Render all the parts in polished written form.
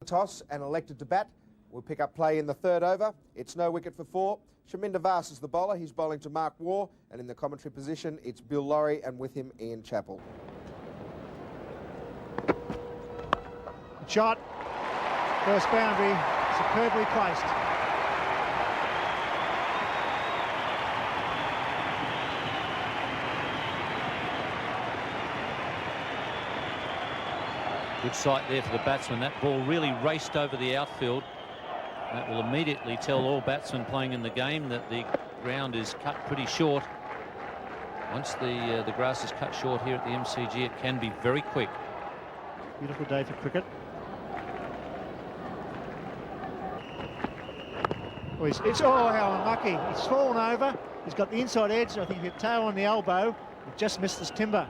toss and elected to bat. We'll pick up play in the third over. It's no wicket for 4. Shaminda Vas is the bowler. He's bowling to Mark Waugh, and in the commentary position, it's Bill Laurie, and with him, Ian Chappell. Shot. First boundary, superbly placed. Good sight there for the batsman. That ball really raced over the outfield. That will immediately tell all batsmen playing in the game that the ground is cut pretty short. Once the grass is cut short here at the MCG, it can be very quick. Beautiful day for cricket. Oh, how unlucky. He's fallen over. He's got the inside edge. I think he hit tail on the elbow. He just missed his timber.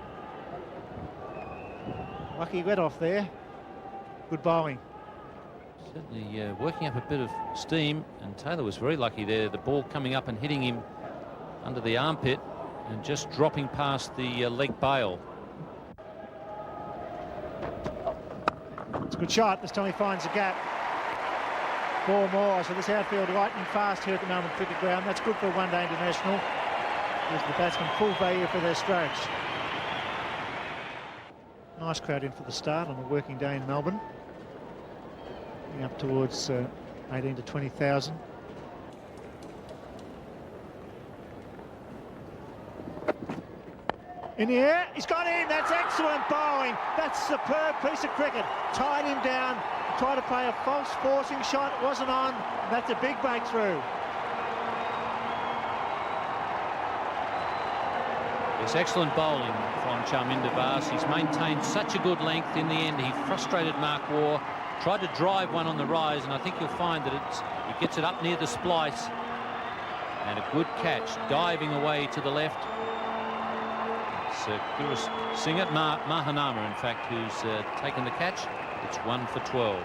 Lucky he went off there. Good bowling. Certainly working up a bit of steam, and Taylor was very lucky there. The ball coming up and hitting him under the armpit and just dropping past the leg bail. It's a good shot. This time he finds a gap. 4 more, so this outfield lightning fast here at the Melbourne Cricket Ground. That's good for a one-day international. Gives the batsmen full value for their strokes. Nice crowd in for the start on a working day in Melbourne. Up towards 18 to 20,000. In the air, he's got in. That's excellent bowling. That's a superb piece of cricket. Tied him down. Tried to play a false forcing shot. It wasn't on. That's a big breakthrough. It's excellent bowling from Charminder Vas. He's maintained such a good length. In the end, he frustrated Mark Waugh. Tried to drive one on the rise, and I think you'll find that he gets it up near the splice. And a good catch, diving away to the left. It's Guru Singh Mahanama, in fact, who's taken the catch. It's 1 for 12.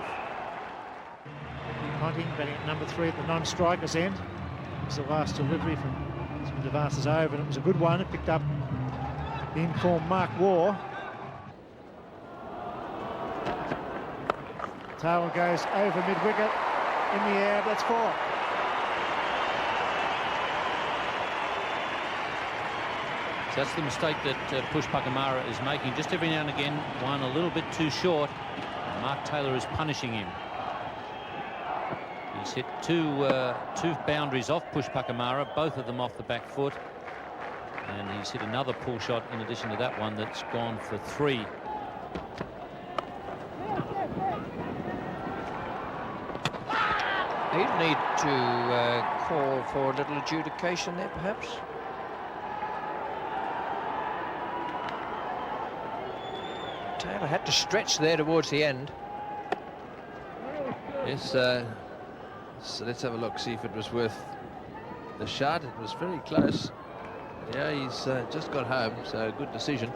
Ponting batting at number 3 at the non-strikers end. It was the last delivery from Devas's over, and it was a good one. It picked up the in-form Mark Waugh. Tail goes over mid-wicket, in the air, that's 4. So that's the mistake that Push Pakamara is making. Just every now and again, one a little bit too short. And Mark Taylor is punishing him. He's hit two boundaries off Push Pakamara, both of them off the back foot. And he's hit another pull shot in addition to that one that's gone for 3. He'd need to call for a little adjudication there, perhaps. Taylor had to stretch there towards the end. Yes, so let's have a look, see if it was worth the shot. It was very close. Yeah, he's just got home, so good decision.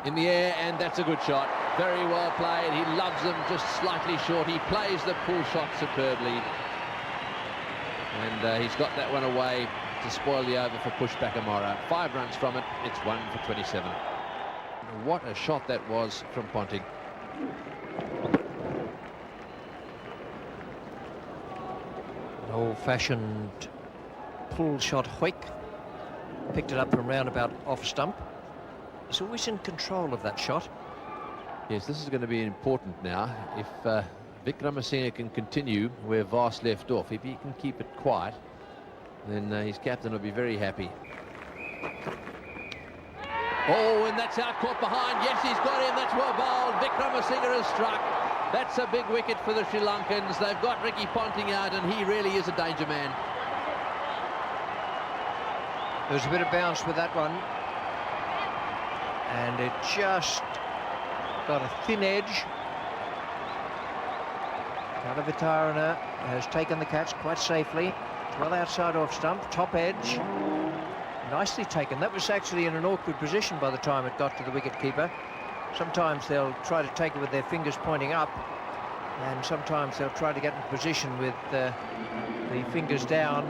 In the air, and that's a good shot. Very well played. He loves them just slightly short. He plays the pull shot superbly. And he's got that one away to spoil the over for Push Pakamara. 5 runs from it. It's 1 for 27. What a shot that was from Ponting. An old-fashioned pull shot hoik. Picked it up from round about off stump. He's always in control of that shot. Yes, this is going to be important now. If Vikramasinghe can continue where Vas left off, if he can keep it quiet, then his captain will be very happy. Oh, and that's out, caught behind. Yes, he's got him. That's well bowled. Vikramasinghe has struck. That's a big wicket for the Sri Lankans. They've got Ricky Ponting out, and he really is a danger man. There was a bit of bounce with that one. And it just got a thin edge. Kalavitarana has taken the catch quite safely. It's well outside off stump, top edge. Nicely taken. That was actually in an awkward position by the time it got to the wicketkeeper. Sometimes they'll try to take it with their fingers pointing up, and sometimes they'll try to get in position with the fingers down.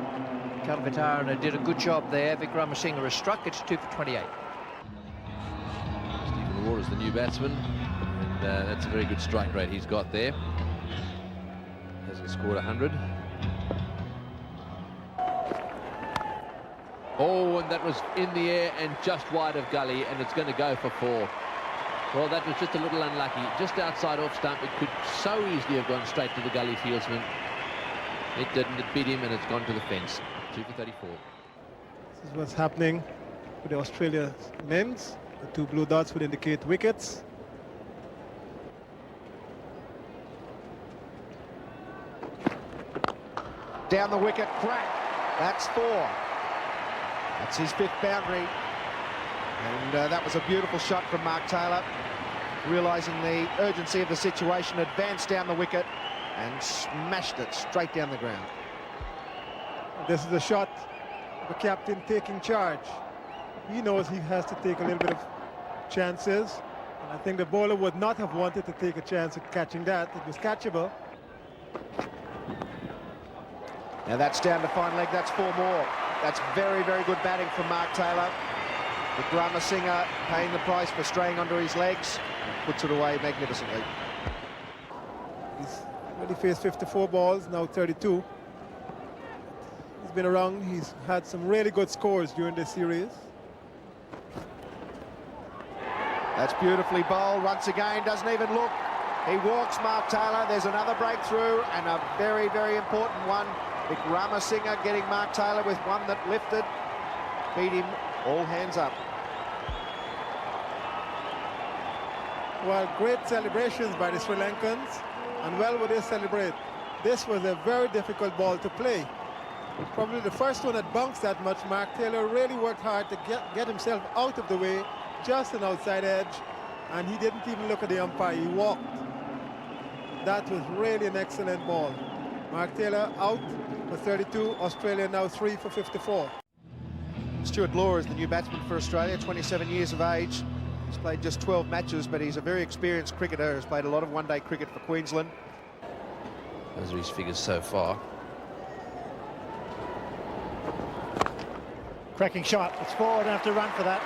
Kalavitarana did a good job there. Vikramasinghe has struck. It's 2 for 28. Stephen Waugh is the new batsman. And and that's a very good strike rate he's got there. Hasn't scored 100. Oh, and that was in the air and just wide of gully, and it's going to go for 4. Well, that was just a little unlucky. Just outside off stump, it could so easily have gone straight to the gully fieldsman. It didn't. It beat him, and it's gone to the fence. 2 for 34. This is what's happening with the Australia men's. The 2 blue dots would indicate wickets. Down the wicket, Cric. That's 4. That's his 5th boundary. And that was a beautiful shot from Mark Taylor. Realising the urgency of the situation, advanced down the wicket and smashed it straight down the ground. This is a shot of the captain taking charge. He knows he has to take a little bit of chances. And I think the bowler would not have wanted to take a chance at catching that. It was catchable. Now that's down to fine leg, that's 4 more. That's very, very good batting from Mark Taylor. The Ranatunga paying the price for straying onto his legs. Puts it away magnificently. He's already faced 54 balls, now 32. He's been around, he's had some really good scores during this series. That's beautifully bowled once again, doesn't even look. He walks Mark Taylor, there's another breakthrough and a very, very important one. Vic Ranatunga getting Mark Taylor with one that lifted. Beat him all hands up. Well, great celebrations by the Sri Lankans, and well would they celebrate. This was a very difficult ball to play. Probably the first one that bounced that much. Mark Taylor really worked hard to get himself out of the way, just an outside edge, and he didn't even look at the umpire, he walked. That was really an excellent ball. Mark Taylor out for 32, Australia now 3 for 54. Stuart Law is the new batsman for Australia, 27 years of age. He's played just 12 matches, but he's a very experienced cricketer. Has played a lot of one-day cricket for Queensland. Those are his figures so far. Cracking shot. It's 4. Don't have to run for that.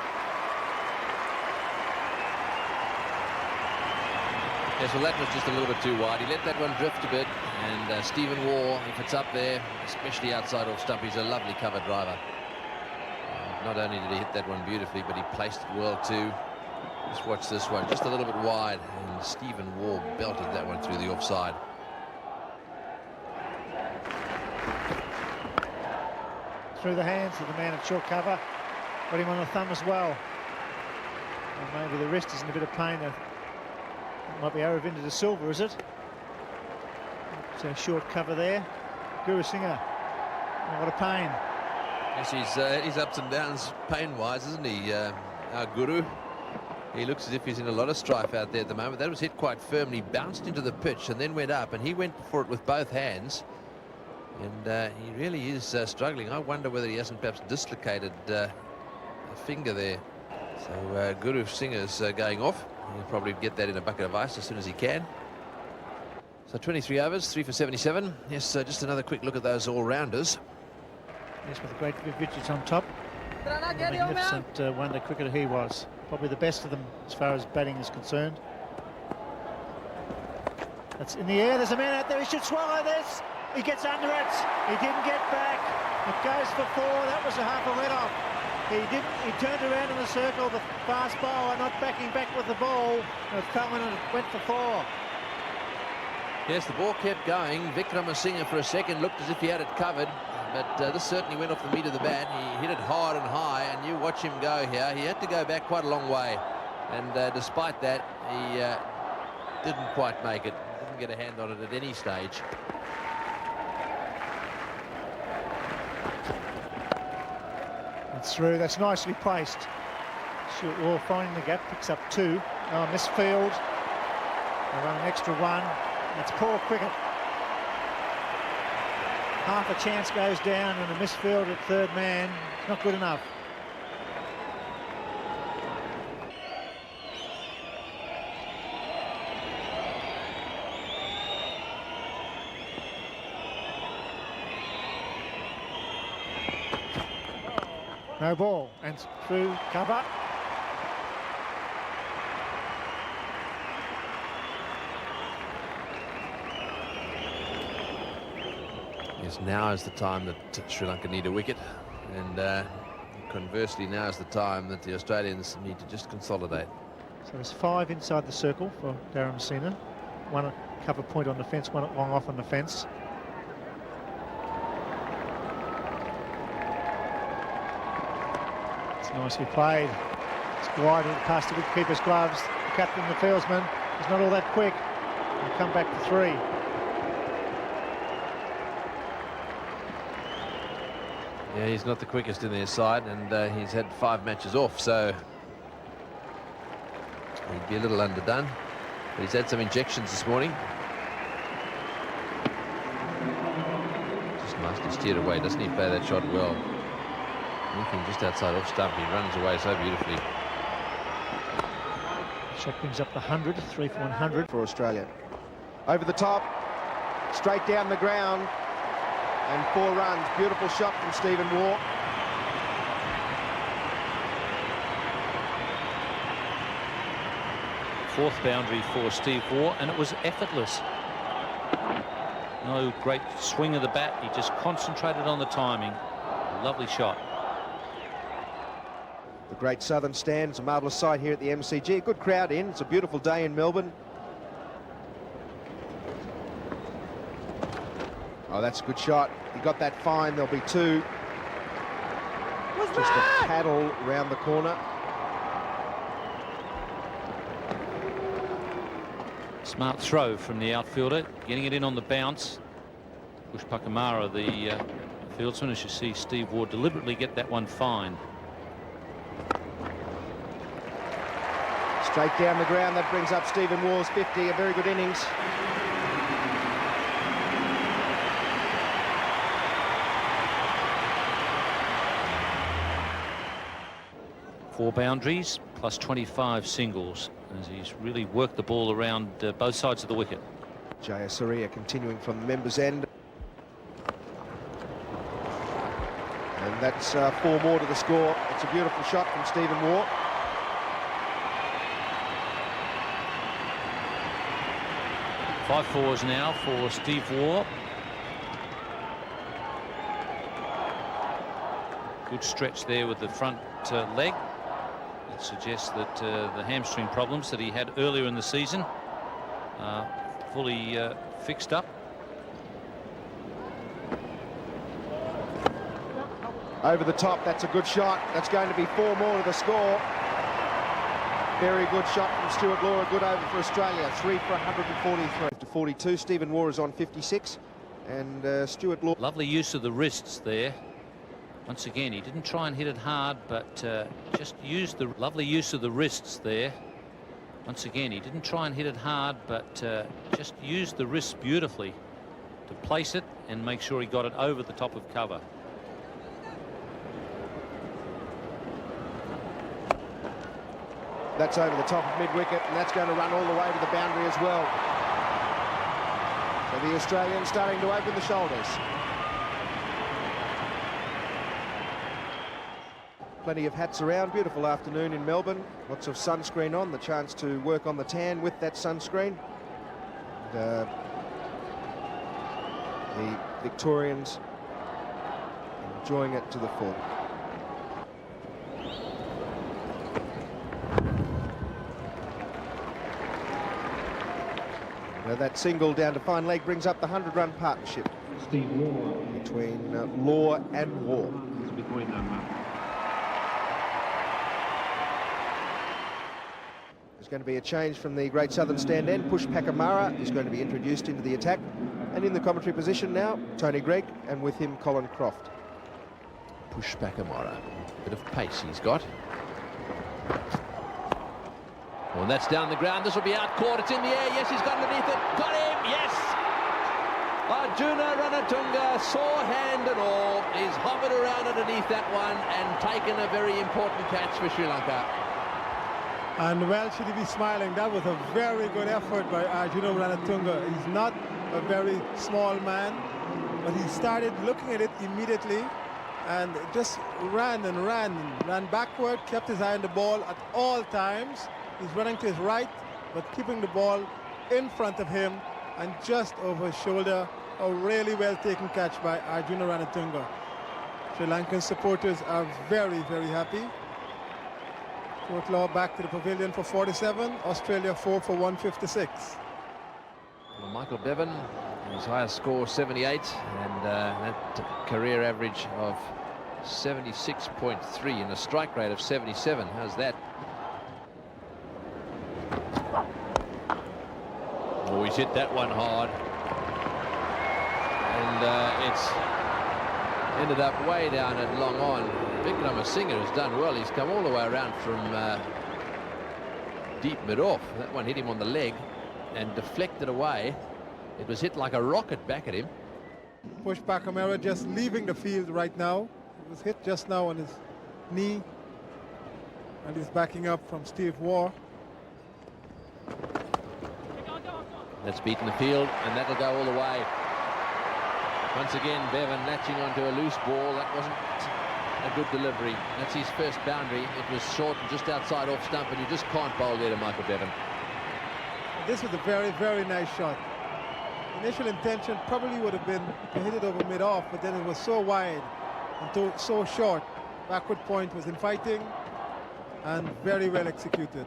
Yes, well, that was just a little bit too wide. He let that one drift a bit, and Stephen Waugh, if it's up there, especially outside off stump, he's a lovely cover driver. Not only did he hit that one beautifully, but he placed it well too. Just watch this one, just a little bit wide, and Stephen Waugh belted that one through the offside. Through the hands of the man at short cover. Got him on the thumb as well. And maybe the wrist is in a bit of pain. It might be over into the silver, is it? So short cover there. Guru Singer. Oh, what a pain. Yes, he's ups and downs pain-wise, isn't he, our Guru? He looks as if he's in a lot of strife out there at the moment. That was hit quite firmly, bounced into the pitch and then went up, and he went for it with both hands. And he really is struggling. I wonder whether he hasn't perhaps dislocated a finger there. So Guru Singer's going off. He'll probably get that in a bucket of ice as soon as he can. So 23 overs, 3 for 77. Yes, just another quick look at those all-rounders. Yes, with a great Richards on top. A magnificent one-day cricketer he was. Probably the best of them as far as batting is concerned. That's in the air. There's a man out there. He should swallow this. He gets under it. He didn't get back. It goes for 4. That was a half a let-off. He turned around in the circle. The fast bowler not backing back with the ball. It fell in and it went for 4. Yes, the ball kept going. Vic Ranatunga for a second looked as if he had it covered. But this certainly went off the meat of the bat. He hit it hard and high, and you watch him go here. He had to go back quite a long way. And despite that, he didn't quite make it. Didn't get a hand on it at any stage. It's through. That's nicely placed. We'll find the gap. Picks up 2. Oh, misfield. They run an extra 1. That's poor cricket. Half a chance goes down and a misfield at third man. It's not good enough. No ball, and through cover. Because now is the time that Sri Lanka need a wicket, and conversely now is the time that the Australians need to just consolidate. So there's 5 inside the circle for Darren Messina. 1 cover point on the fence, 1 long off on the fence. It's nicely played. It's glided past the wicketkeeper's gloves. The captain, the fieldsman, is not all that quick. He'll come back to 3. Yeah, he's not the quickest in their side, and he's had 5 matches off, so he'd be a little underdone. But he's had some injections this morning. Just nicely steered away, doesn't he play that shot well? Anything just outside off stump, he runs away so beautifully. Shot brings up the 100, 3 for 100 for Australia. Over the top, straight down the ground, and 4 runs. Beautiful shot from Stephen Waugh. Fourth boundary for Steve Waugh, and it was effortless. No great swing of the bat, he just concentrated on the timing. Lovely shot. The Great Southern Stand, it's a marvellous sight here at the MCG. A good crowd in, it's a beautiful day in Melbourne. Oh, that's a good shot. He got that fine, there'll be 2. Just a paddle round the corner. Smart throw from the outfielder, getting it in on the bounce. Push Pakamara, the fieldsman, as you see Steve Waugh deliberately get that one fine. Straight down the ground, that brings up Stephen Waugh's 50, a very good innings. Four boundaries plus 25 singles as he's really worked the ball around both sides of the wicket. Jayasuriya continuing from the members' end. And that's 4 more to the score. It's a beautiful shot from Stephen Waugh. Five fours now for Steve Waugh. Good stretch there with the front leg. It suggests that the hamstring problems that he had earlier in the season are fully fixed up. Over the top, that's a good shot. That's going to be 4 more to the score. Very good shot from Stuart Law, a good over for Australia. 3 for 143 to 42. Stephen Waugh is on 56, and Stuart Law. Lovely use of the wrists there. Once again, he didn't try and hit it hard, but just used the lovely use of the wrists there. Once again, he didn't try and hit it hard, but just used the wrists beautifully to place it and make sure he got it over the top of cover. That's over the top of mid-wicket, and that's going to run all the way to the boundary as well. So the Australians starting to open the shoulders. Plenty of hats around. Beautiful afternoon in Melbourne. Lots of sunscreen on. The chance to work on the tan with that sunscreen. And, the Victorians enjoying it to the full. Now that single down to fine leg brings up the 100-run partnership between Law and Waugh. There's going to be a change from the Great Southern Stand end. Push Pakamara is going to be introduced into the attack. And in the commentary position now, Tony Cric, and with him, Colin Croft. Push Pakamara. Bit of pace he's got. Well, that's down the ground. This will be out caught. It's in the air. Yes, he's got underneath it. Got him. Yes. Arjuna Ranatunga, sore hand and all, is hovered around underneath that one and taken a very important catch for Sri Lanka. And well, should he be smiling? That was a very good effort by Arjuna Ranatunga. He's not a very small man, but he started looking at it immediately and just ran backward, kept his eye on the ball at all times. He's running to his right, but keeping the ball in front of him, and just over his shoulder, A really well taken catch by Arjuna Ranatunga. Sri Lankan supporters are very, very happy. Outlaw back to the pavilion for 47. Australia 4 for 156. Well, Michael Bevan, his highest score 78, and that career average of 76.3 and a strike rate of 77. How's that? Oh, he's hit that one hard. And it's ended up way down at long on. Vikram Singh has done well. He's come all the way around from deep mid-off. That one hit him on the leg and deflected away. It was hit like a rocket back at him. Pushback Camara just leaving the field right now. He was hit just now on his knee. And he's backing up from Steve Waugh. That's beaten the field, and that'll go all the way. Once again, Bevan latching onto a loose ball. That wasn't a good delivery. That's his first boundary. It was short and just outside off stump, and you just can't bowl there to Michael Bevan. This was a very, very nice shot. Initial intention probably would have been to hit it over mid-off, but then it was so wide and so short. Backward point was inviting and very well executed.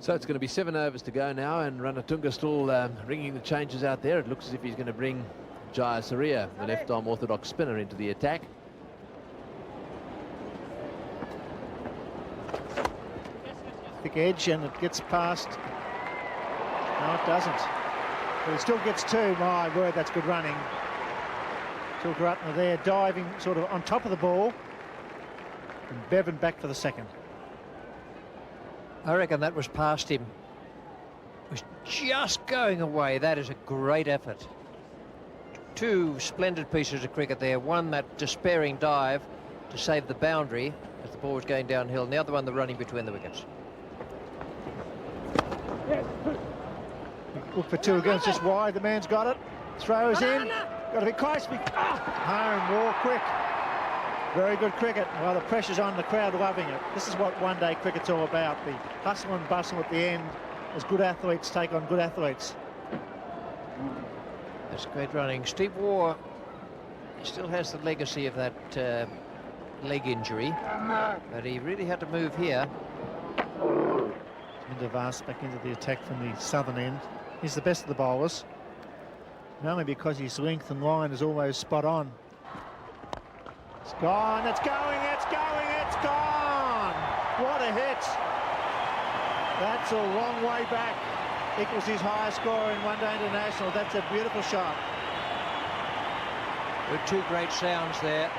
So it's going to be 7 overs to go now, and Ranatunga still ringing the changes out there. It looks as if he's going to bring Jaya Surya, the left-arm orthodox spinner, into the attack. Thick edge, and it gets past. No, it doesn't. But it still gets two. My word, that's good running. Tilkaratne there, diving sort of on top of the ball. And Bevan back for the second. I reckon that was past him. It was just going away. That is a great effort. Two splendid pieces of cricket there. One, that despairing dive to save the boundary as the ball was going downhill, and the other one, the running between the wickets. Look for two against, just wide. The man's got it. Throws in. Got to be close. Home, Waugh, Cric. Very good cricket. Well, the pressure's on, the crowd loving it. This is what one-day cricket's all about. The hustle and bustle at the end as good athletes take on good athletes. That's great running. Steve Waugh still has the legacy of that leg injury, but he really had to move here. Indavas back into the attack from the southern end. He's the best of the bowlers, mainly because his length and line is always spot on. It's gone, it's going, it's going, it's gone! What a hit! That's a long way back. Equals his highest score in one-day international. That's a beautiful shot. There were two great sounds there.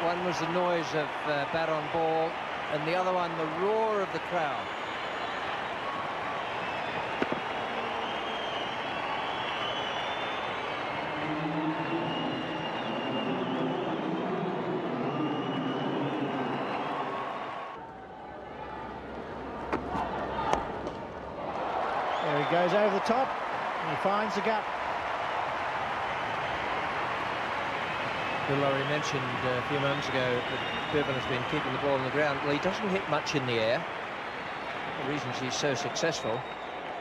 One was the noise of bat on ball, and the other one the roar of the crowd. There he goes over the top, and he finds the gap. Bill Lowry mentioned a few moments ago that Bevan has been keeping the ball on the ground. Well, he doesn't hit much in the air. The reasons he's so successful,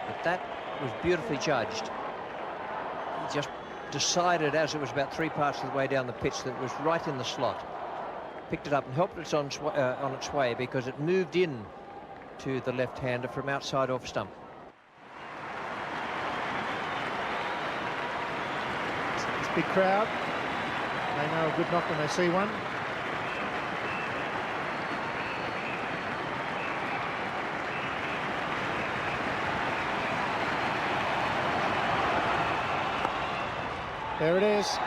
but that was beautifully judged. He just decided, as it was about 3 parts of the way down the pitch, that it was right in the slot. Picked it up and helped it on its way, because it moved in to the left-hander from outside off stump. This big crowd, they know a good knock when they see one. There it is.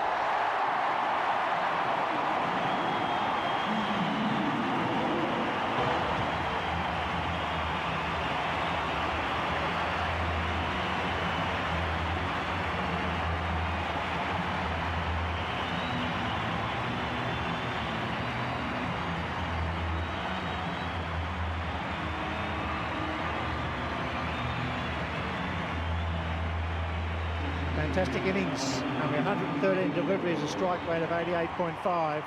Fantastic innings. Only 113 deliveries, a strike rate of 88.5.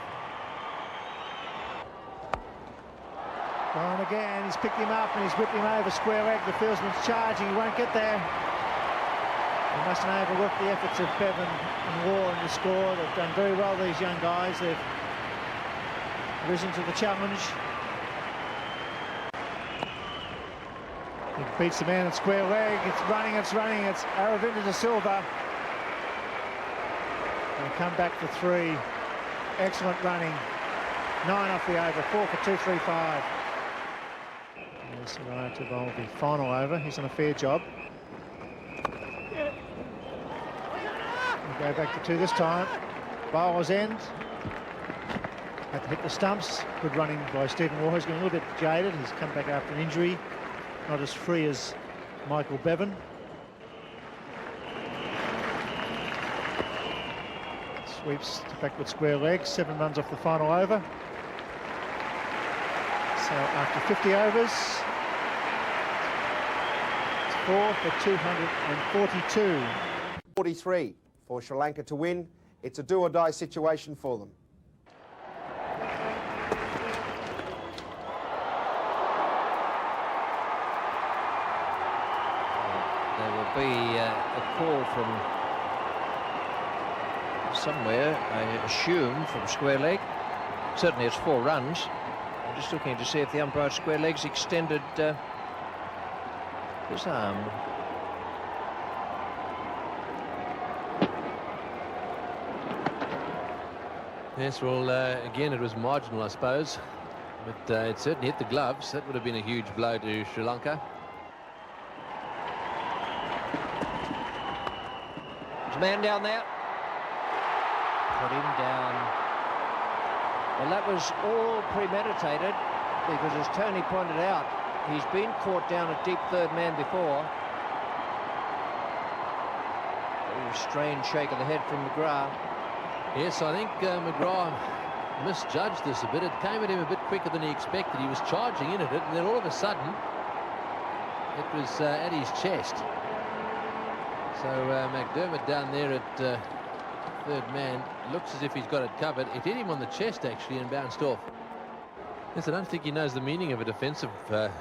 On again, he's picked him up and he's whipped him over square leg. The fieldsman's charging, he won't get there. You mustn't overlook the efforts of Bevan and Waugh in the score. They've done very well, these young guys. They've risen to the challenge. He beats the man at square leg. It's running, it's running. It's Aravinda de Silva. They'll come back for 3. Excellent running. 9 off the over. 4 for 235. There's Ranatunga, the final over. He's on a fair job. We'll go back to 2 this time. Bowler's end. Had to hit the stumps. Good running by Stephen Waugh. He's getting a little bit jaded. He's come back after an injury. Not as free as Michael Bevan. Sweeps to backward square leg. 7 runs off the final over. So after 50 overs, it's 4 for 242. 43 for Sri Lanka to win. It's a do-or-die situation for them. There will be a call from somewhere, I assume, from square leg. Certainly it's 4 runs. I'm just looking to see if the umpire at square leg's extended his arm. Yes, well, again, it was marginal, I suppose, but it certainly hit the gloves. That would have been a huge blow to Sri Lanka. There's a man down there. Put him down. Well, that was all premeditated, because as Tony pointed out, he's been caught down a deep third man before. A strange shake of the head from McGrath. Yes, I think McGrath misjudged this a bit. It came at him a bit quicker than he expected. He was charging in at it, and then all of a sudden, it was at his chest. So McDermott down there at third man looks as if he's got it covered. It hit him on the chest, actually, and bounced off. Yes, I don't think he knows the meaning of a defensive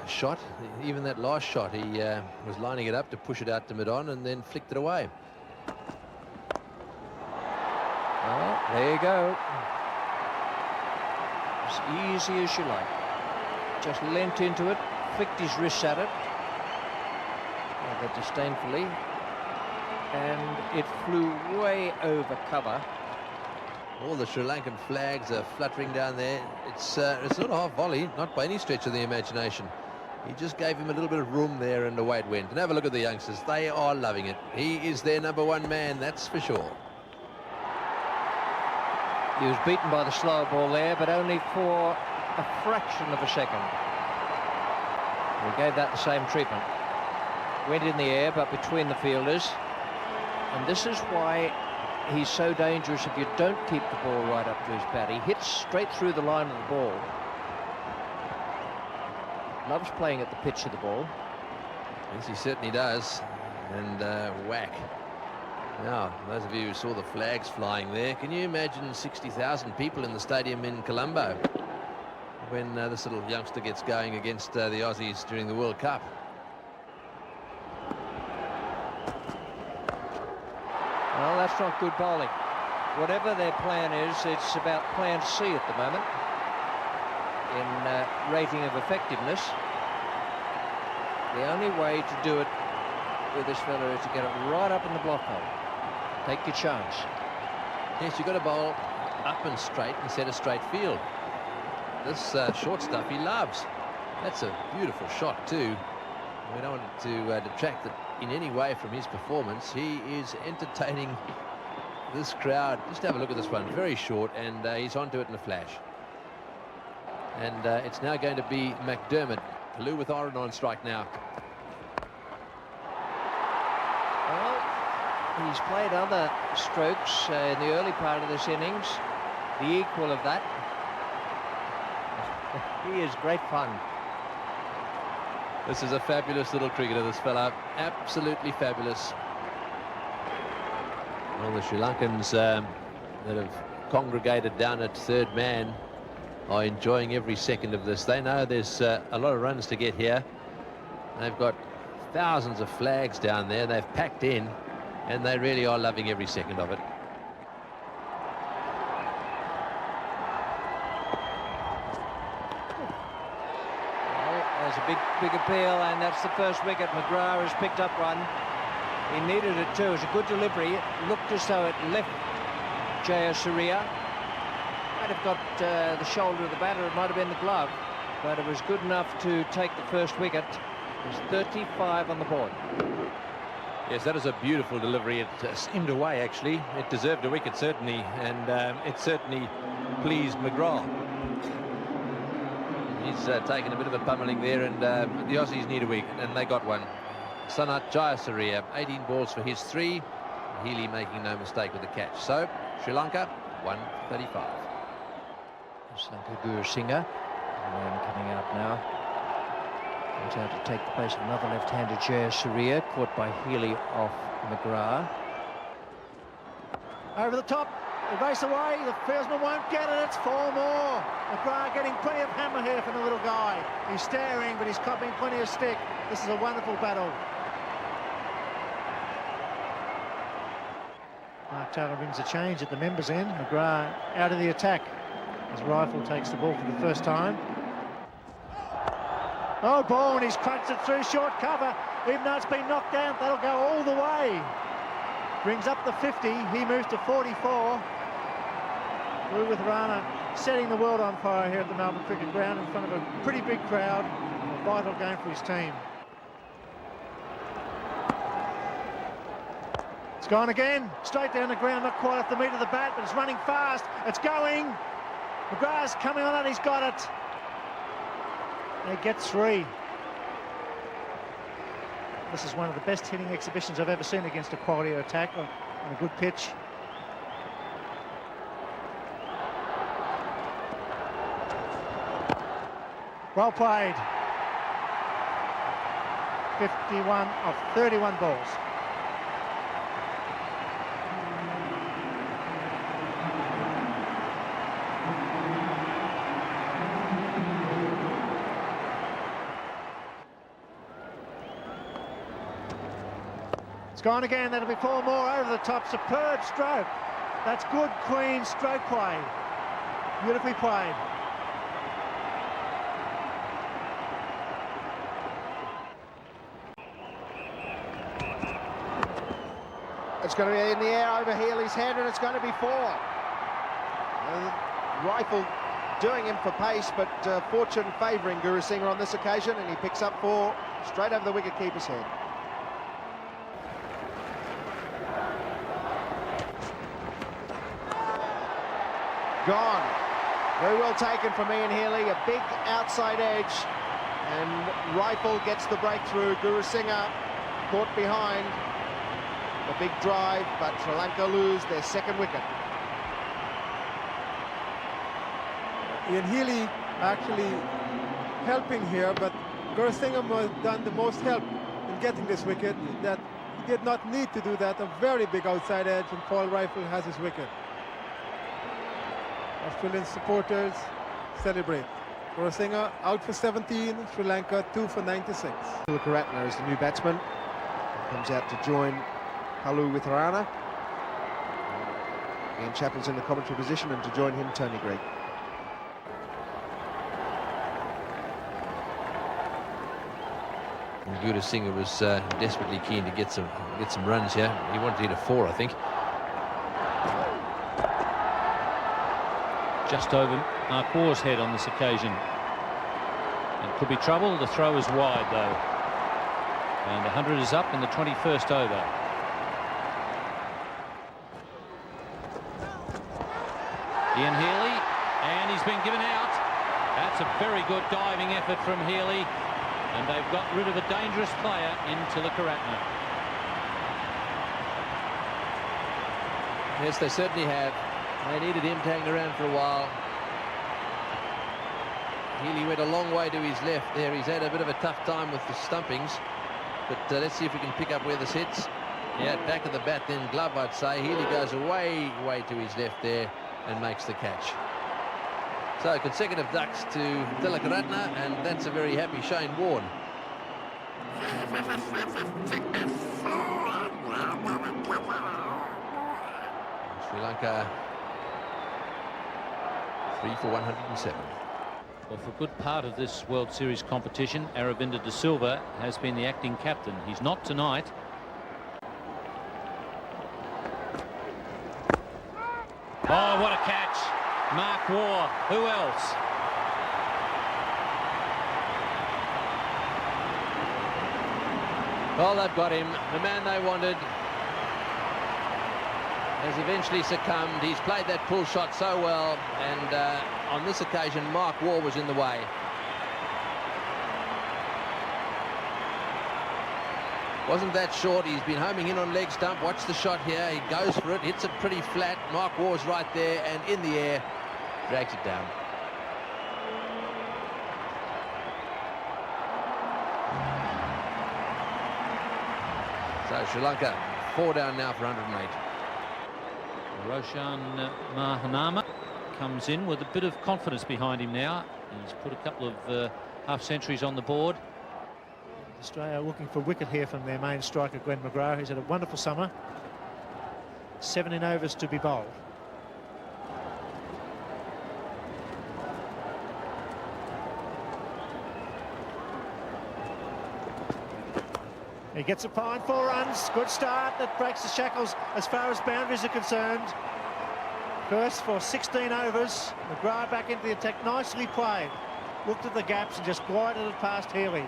shot. Even that last shot, he was lining it up to push it out to mid-on and then flicked it away. Well, there you go. As easy as you like. Just leant into it, flicked his wrists at it, rather disdainfully, and it flew way over cover. All the Sri Lankan flags are fluttering down there. It's not a half volley, not by any stretch of the imagination. He just gave him a little bit of room there, and away it went. And have a look at the youngsters. They are loving it. He is their #1 man, that's for sure. He was beaten by the slower ball there, but only for a fraction of a second. We gave that the same treatment. Went in the air, but between the fielders. And this is why he's so dangerous if you don't keep the ball right up to his bat. He hits straight through the line of the ball. Loves playing at the pitch of the ball. Yes, he certainly does. And whack. Now, those of you who saw the flags flying there, can you imagine 60,000 people in the stadium in Colombo when this little youngster gets going against the Aussies during the World Cup? Well, that's not good bowling. Whatever their plan is, it's about plan C at the moment in rating of effectiveness. The only way to do it with this fella is to get it right up in the block hole. Take your chance. Yes, you've got to bowl up and straight and set a straight field. This short stuff he loves. That's a beautiful shot too. We don't want to detract it in any way from his performance. He is entertaining this crowd. Just have a look at this one. Very short, and he's onto it in a flash. And it's now going to be McDermott. Lou with Oren on strike now. Well, he's played other strokes in the early part of this innings. The equal of that. He is great fun. This is a fabulous little cricketer, this fella. Absolutely fabulous. Well, the Sri Lankans that have congregated down at third man are enjoying every second of this. They know there's a lot of runs to get here. They've got thousands of flags down there. They've packed in, and they really are loving every second of it. There's a big appeal, and that's the first wicket. McGrath has picked up one. He needed it too. It was a good delivery. It looked as though it left Jayasuriya. Might have got the shoulder of the batter. It might have been the glove, but it was good enough to take the first wicket. It was 35 on the board. Yes, that is a beautiful delivery. It seemed away, actually. It deserved a wicket, certainly, and it certainly pleased McGrath. He's taken a bit of a pummeling there, and the Aussies need a wicket, and they got one. Sanat Jayasuriya, 18 balls for his 3. Healy making no mistake with the catch. So, Sri Lanka, 135. Sri Lanka Gurusingha, man coming out now. Comes out to take the place of another left-handed Jayasuriya, caught by Healy off McGrath. Over the top, they race away, the fieldsman won't get it, it's 4 more. McGrath getting plenty of hammer here from the little guy. He's staring, but he's copping plenty of stick. This is a wonderful battle. Mark Taylor brings a change at the members' end. McGrath out of the attack as Rifle takes the ball for the first time. Oh, ball, and he's crunched it through short cover. Even though it's been knocked down, that'll go all the way. Brings up the 50, he moves to 44. Through with Rana, setting the world on fire here at the Melbourne Cricket Ground in front of a pretty big crowd. A vital game for his team. It's gone again, straight down the ground, not quite off the meat of the bat, but it's running fast. It's going. McGrath's coming on it, he's got it. They get 3. This is one of the best hitting exhibitions I've ever seen against a quality attack on a good pitch. Well played. 51 of 31 balls. It's gone again, that'll be 4 more over the top. Superb stroke. That's good, clean stroke play. Beautifully played. It's going to be in the air over Healy's head, and it's going to be 4. Rifle doing him for pace, but fortune favouring Gurusingha on this occasion, and he picks up 4 straight over the wicket-keeper's head. Gone. Very well taken from Ian Healy, a big outside edge, and Rifle gets the breakthrough. Gurusingha caught behind. A big drive, but Sri Lanka lose their 2nd wicket. Ian Healy actually helping here, but Gurusingha has done the most help in getting this wicket. That he did not need to do that. A very big outside edge, and Paul Rifle has his wicket. Australian supporters celebrate. Gurusingha out for 17, Sri Lanka 2 for 96. Tilakaratne is the new batsman. He comes out to join Kalu with Rana. Ian Chaplin's in the commentary position, and to join him, Tony Cric. Gurusingha was desperately keen to get some runs here. He wanted to hit a 4, I think. Just over Mark War's head on this occasion. And could be trouble. The throw is wide, though. And 100 is up in the 21st over. Ian Healy, and he's been given out. That's a very good diving effort from Healy, and they've got rid of a dangerous player in Tilakaratne. Yes, they certainly have. They needed him to hang around for a while. Healy went a long way to his left there. He's had a bit of a tough time with the stumpings, but let's see if we can pick up where this hits. Yeah, back of the bat, then glove, I'd say. Healy goes way to his left there and makes the catch. So consecutive ducks to Tilakaratne, and that's a very happy Shane Warne. Sri Lanka 3 for 107. Well, for a good part of this World Series competition, Aravinda De Silva has been the acting captain. He's not tonight. Oh, what a catch. Mark Waugh. Who else? Well, they've got him. The man they wanted has eventually succumbed. He's played that pull shot so well, and on this occasion, Mark Waugh was in the way. Wasn't that short. He's been homing in on leg stump. Watch the shot here. He goes for it, hits it pretty flat. Mark Waugh's right there, and in the air, drags it down. So Sri Lanka 4 down now for 108. Roshan Mahanama comes in with a bit of confidence behind him now. He's put a couple of half centuries on the board. Australia looking for wicket here from their main striker, Glenn McGrath. He's had a wonderful summer. 17 overs to be bowled. He gets a fine 4 runs. Good start. That breaks the shackles as far as boundaries are concerned. First for 16 overs. McGrath back into the attack. Nicely played. Looked at the gaps and just glided it past Healy.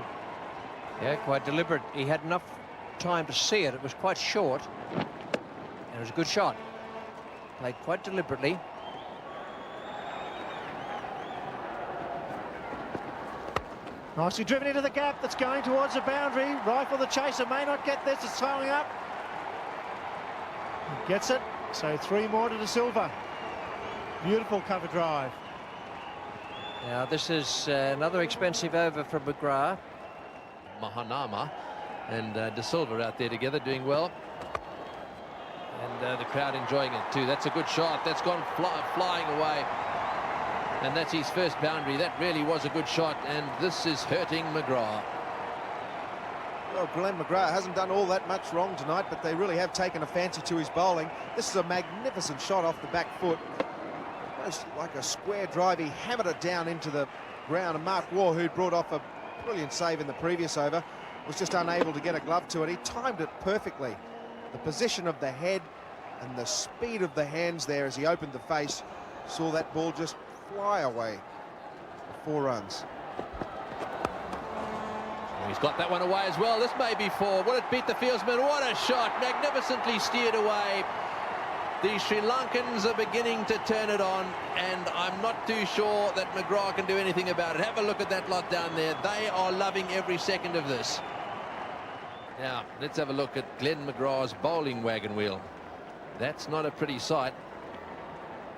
Yeah, quite deliberate. He had enough time to see it. It was quite short. And it was a good shot. Played quite deliberately. Nicely driven into the gap. That's going towards the boundary. Rifle the chaser. May not get this. It's slowing up. He gets it. So 3 more to De Silva. Beautiful cover drive. Now this is another expensive over for McGrath. Mahanama and De Silva out there together doing well, and the crowd enjoying it too. That's a good shot. That's gone flying away, and that's his first boundary. That really was a good shot, and this is hurting McGrath. Well, Glenn McGrath hasn't done all that much wrong tonight, but they really have taken a fancy to his bowling. This is a magnificent shot off the back foot. Almost like a square drive. He hammered it down into the ground, and Mark Waugh, who'd brought off a brilliant save in the previous over, was just unable to get a glove to it. He timed it perfectly. The position of the head and the speed of the hands there as he opened the face, saw that ball just fly away for 4 runs. He's got that one away as well. This may be 4. Will it beat the fieldsman? What a shot. Magnificently steered away. The Sri Lankans are beginning to turn it on, and I'm not too sure that McGrath can do anything about it. Have a look at that lot down there. They are loving every second of this. Now, let's have a look at Glenn McGrath's bowling wagon wheel. That's not a pretty sight.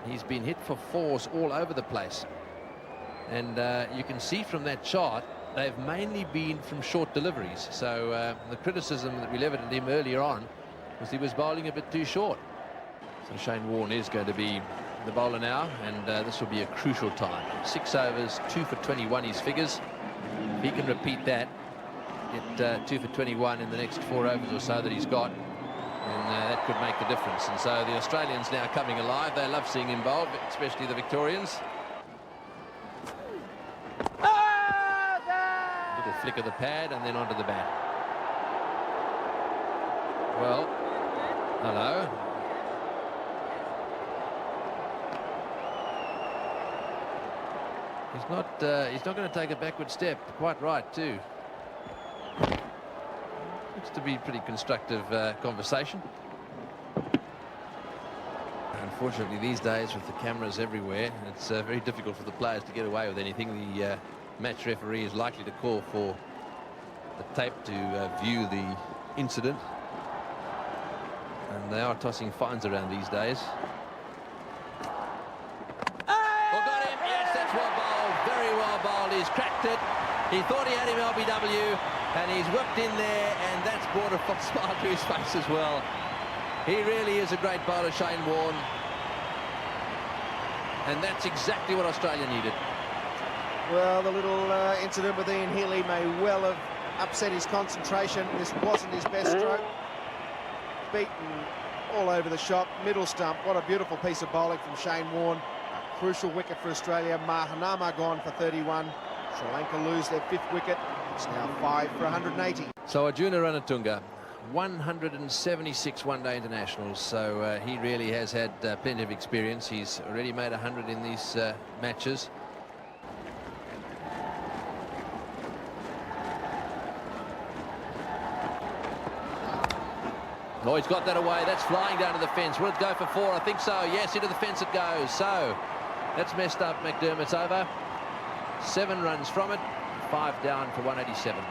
He's been hit for 4s all over the place. And you can see from that chart, they've mainly been from short deliveries. So the criticism that we leveled at him earlier on was he was bowling a bit too short. So Shane Warne is going to be the bowler now, and this will be a crucial time. 6 overs, 2 for 21 his figures. If he can repeat that, get 2 for 21 in the next 4 overs or so that he's got, and that could make the difference. And so the Australians now coming alive. They love seeing him bowl, especially the Victorians. Little flick of the pad and then onto the bat. Well, hello. He's not going to take a backward step. Quite right too. Looks to be pretty constructive conversation. Unfortunately, these days with the cameras everywhere, it's very difficult for the players to get away with anything. The match referee is likely to call for the tape to view the incident, and they are tossing fines around these days. He's cracked it. He thought he had him LBW, and he's whipped in there, and that's brought a smile to his face as well. He really is a great bowler, Shane Warne, and that's exactly what Australia needed. Well, the little incident with Ian Healy may well have upset his concentration. This wasn't his best stroke. Beaten all over the shop, middle stump. What a beautiful piece of bowling from Shane Warne. A crucial wicket for Australia. Mahanama gone for 31. Sri Lanka lose their 5th wicket. It's now 5 for 180. So Arjuna Ranatunga, 176 one-day internationals, so he really has had plenty of experience. He's already made 100 in these matches. Oh, he's got that away. That's flying down to the fence. Will it go for 4? I think so. Yes, into the fence it goes. So that's messed up McDermott's over. 7 runs from it, 5 down for 187.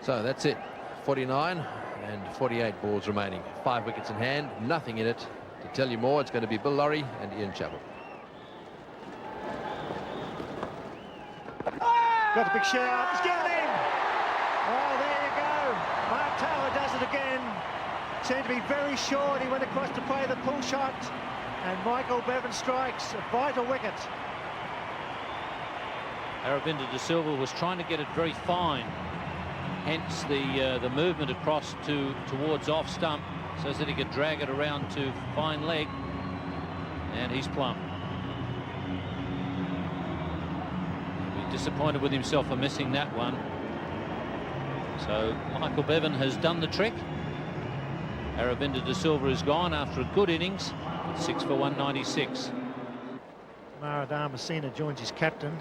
So that's it. 49 and 48 balls remaining. 5 wickets in hand, nothing in it. To tell you more, it's going to be Bill Lawry and Ian Chappell. Got a big shout. He's getting in. Oh, there you go. Mark Taylor does it again. Seemed to be very short. He went across to play the pull shot. And Michael Bevan strikes a vital wicket. Aravinda De Silva was trying to get it very fine. Hence the movement across towards off stump so that he could drag it around to fine leg. And he's plumb. He'll be disappointed with himself for missing that one. So Michael Bevan has done the trick. Aravinda De Silva is gone after a good innings. 6 for 196. Maradama joins his captain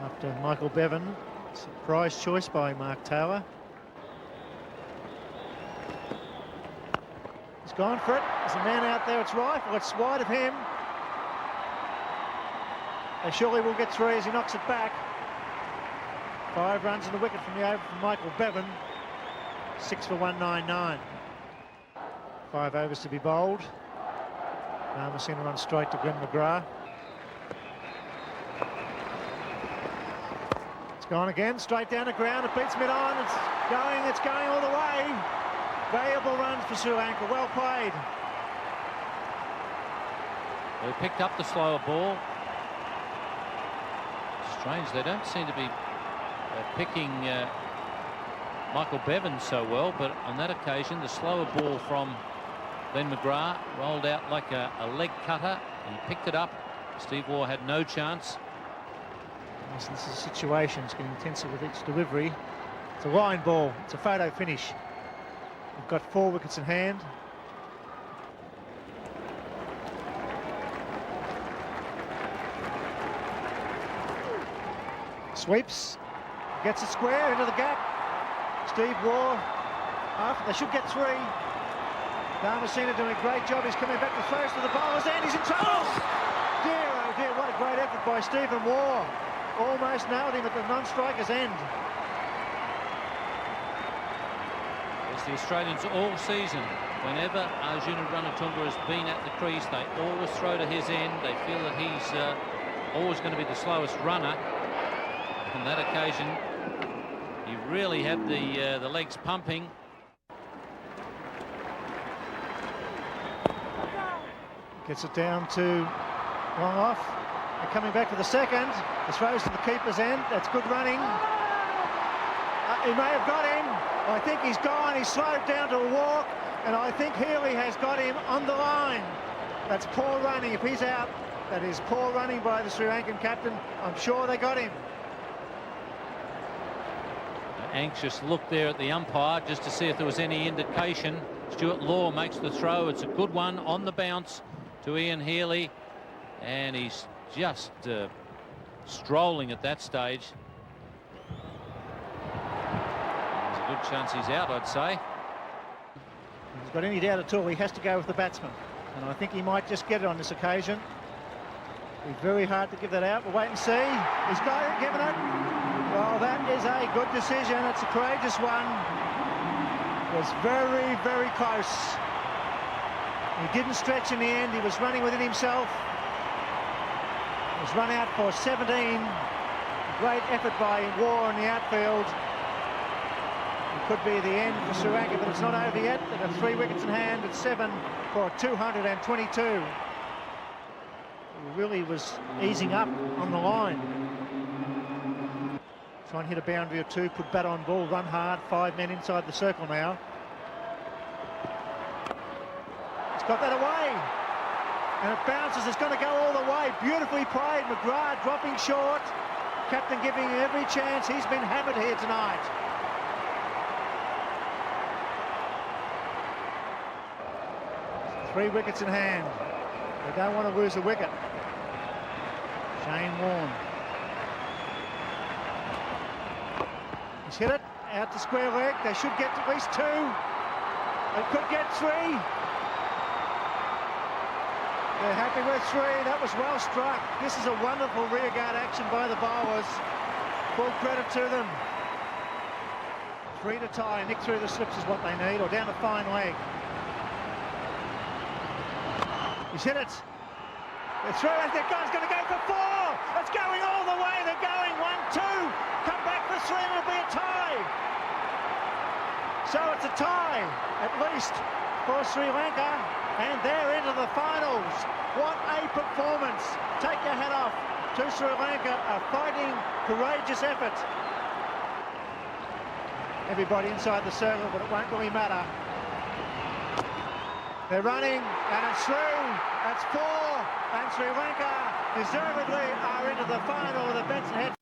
after Michael Bevan. Surprise choice by Mark Taylor. He's gone for it. There's a man out there. It's rifle. It's wide of him. They surely will get 3 as he knocks it back. 5 runs and a wicket from the over from Michael Bevan. 6 for 199. 5 overs to be bowled. Ramasina runs straight to Glenn McGrath. It's gone again, straight down the ground. It beats mid-on. It's going all the way. Valuable runs for Sri Lanka. Well played. They picked up the slower ball. Strange, they don't seem to be picking Michael Bevan so well, but on that occasion, the slower ball from Glenn McGrath rolled out like a leg cutter. He picked it up. Steve Waugh had no chance. Yes, this is a situation. It's getting intenser with each delivery. It's a line ball. It's a photo finish. We've got 4 wickets in hand. Sweeps. Gets it square into the gap. Steve Waugh. They should get 3. Damasina doing a great job. He's coming back to first to the bowlers and he's in trouble. Dear, oh dear, what a great effort by Stephen Waugh. Almost nailed him at the non-striker's end. As the Australians all season, whenever Arjuna Ranatunga has been at the crease, they always throw to his end. They feel that he's always going to be the slowest runner. On that occasion, he really had the legs pumping. Gets it down to long off. And coming back to the second. The throws to the keeper's end. That's good running. He may have got him. I think he's gone. He's slowed down to a walk. And I think Healy has got him on the line. That's poor running. If he's out, that is poor running by the Sri Lankan captain. I'm sure they got him. Anxious look there at the umpire just to see if there was any indication. Stuart Law makes the throw. It's a good one on the bounce to Ian Healy, and he's just strolling at that stage. There's a good chance he's out, I'd say. If he's got any doubt at all, he has to go with the batsman, and I think he might just get it on this occasion. It'll be very hard to give that out. We'll wait and see. He's got it, given it. Well, that is a good decision. It's a courageous one. It was very, very close. He didn't stretch in the end. He was running within himself. He was run out for 17. Great effort by Waugh in the outfield. It could be the end for Sri Lanka, but it's not over yet. They've got 3 wickets in hand at 7 for 222. He really was easing up on the line. Try and hit a boundary or 2, put bat on ball, run hard, 5 men inside the circle now. Got that away. And it bounces. It's going to go all the way. Beautifully played. McGrath dropping short. Captain giving him every chance. He's been hammered here tonight. Three wickets in hand. They don't want to lose a wicket. Shane Warne. He's hit it out to square leg. They should get at least two. They could get three. They're happy with three. That was well struck. This is a wonderful rearguard action by the bowlers. Full credit to them. Three to tie. Nick through the slips is what they need, or down the fine leg. He's hit it. They're through, and the gun's going to go for four. It's going all the way. They're going 1-2. Come back for three, and it'll be a tie. So it's a tie, at least, for Sri Lanka, and they're into the finals. What a performance. Take your hat off to Sri Lanka, a fighting, courageous effort. Everybody inside the circle, but it won't really matter. They're running, and it's through. That's four, and Sri Lanka deservedly are into the final with a Benson head.